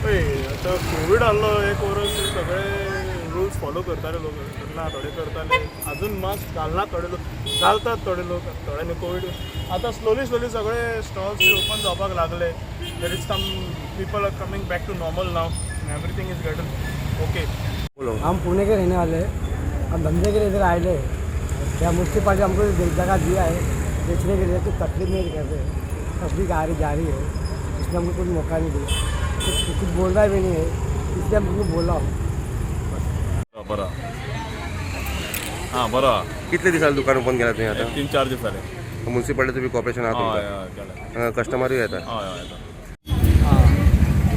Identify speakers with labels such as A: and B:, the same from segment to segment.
A: पळय आतां कोवीड आहलो एक वर्स सगळे रुल्स फॉलो करताले लोक ना थोडे करताले अजून मास्क घालना थोडे लोक घालतात थोडे लोक थोड्यांनी कोवीड आतां स्लोली सगळे स्टॉल्स बी ओपन जावपाक लागले there is some people are coming back to normal now everything is getting okay.
B: हम पुणे के रहने वाले हैं, हम धंधे के लिए इधर आए हैं। क्या म्यूनसिपालिटी हमको जगह दिया है बेचने के लिए, तो तकलीफ नहीं करते, तस्वीर आ रही जा रही है, इसमें हमको कोई मौका नहीं दिया, कुछ बोल रहा भी नहीं है, इसलिए हम तुमको बोला हूँ।
C: बरं हां बरं
D: कितले दिसाला दुकान ओपन केला तुम्ही आता?
C: 3-4 दीस जाले
D: म्युन्सिपालिटीचं बी कॉर्पोरेशन आहा तुमचं, कस्टमरही येतात.
C: हय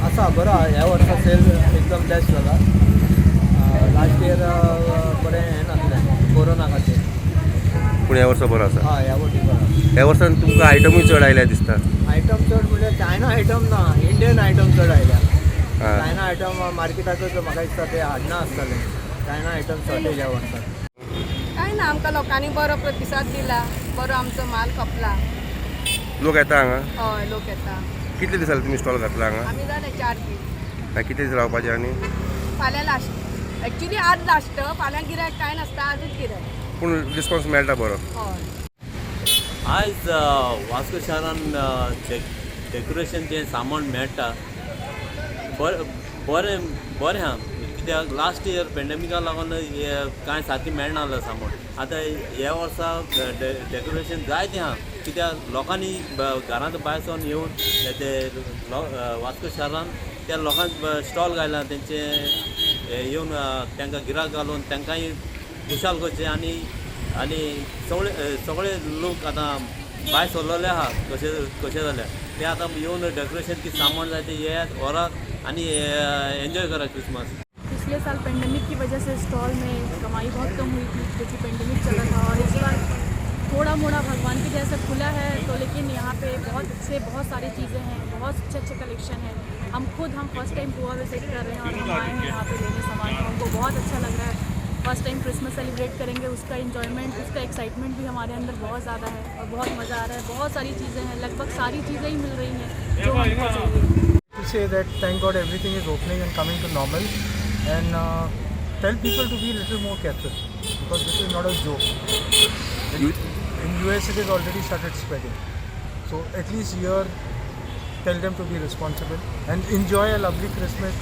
B: असा बरं ह्या वर्षा सेल एकदम बेस्ट झाला. लास्ट इयर बरें हें नासलें कोरोना खातीर.
D: पूण ह्या वर्सा बरो आसा.
B: ह्या वर्षी बरं.
D: ह्या वर्सान तुमकां आयटमूय चड आयल्या दिसता.
B: आयटम चड म्हणजे चायना आयटम ना, इंडियन आयटम चड आयल्या.
D: हां.
B: चायना आयटम मार्केटाचो म्हाका दिसता ते हाडना आसतले. चायना आयटम शॉर्टेज ह्या वर्साक.
E: काय ना आमकां लोकांनी बरो प्रतिसाद दिला, बरो आमचो माल खपला.
D: लोक येता हांगा?
E: हय लोक येता.
D: कितले दिसाला तुमी स्टॉल घातला हांगा?
E: आमी जाले 4 दीस.
D: कितले दीस रावपाचें आनी?
E: फाल्यां लास्ट. एक्चुली आज लास्ट, फाल्यां गिरायक काय नासता, आजूच गिरायक.
D: पूण रिस्पॉन्स मेळटा बरो.
E: हय.
F: आयज वास्को शारान डेकोरेशनचें सामान मेळटा बरें आहा. कित्याक लास्ट इयर पेंडेमिका लागून कांय सारकें मेळनासलें सामान. आतां ह्या वर्सा डेकोरेशन जायतें आहा, कित्याक लोकांनी घरांत भायर सावन येवन ते वास्को शारान त्या लोकांक स्टॉल घायला, तेंचे येवन तांकां गिराक घालून तांकांय खुशाल करचें. आनी सगळे लोक आतां भायर सरलेले आहा कशें जाल्यार ते आतां येवन डेकोरेशन कितें सामान जाय ते येयात व्हरात आनी एन्जॉय करा क्रिसमस.
G: पिछले साल पेंडेमिक की वजह से स्टॉल में कमाई बहुत कम हुई थी क्योंकि पेंडेमिक चला था, और इस बार थोड़ा मोड़ा भगवान की जैसा खुला है तो, लेकिन यहाँ पे बहुत सारी चीज़ें हैं, बहुत अच्छे कलेक्शन हैं. हम फर्स्ट टाइम गोवा विजिट कर रहे हैं और हम आए हैं यहाँ पे लेने सामान, तो हमको बहुत अच्छा लग रहा है. फर्स्ट टाइम क्रिसमस सेलिब्रेट करेंगे, उसका इन्जॉयमेंट, उसका एक्साइटमेंट भी हमारे अंदर बहुत ज़्यादा है और बहुत मज़ा आ रहा है. बहुत सारी चीज़ें हैं, लगभग सारी चीज़ें ही मिल रही हैं जो हमको चाहिए.
A: To say that thank God everything is opening and coming to normal, and tell people to be a little more careful because this is not a joke. In US it has already started spreading, so at least here tell them to be responsible and enjoy a lovely Christmas.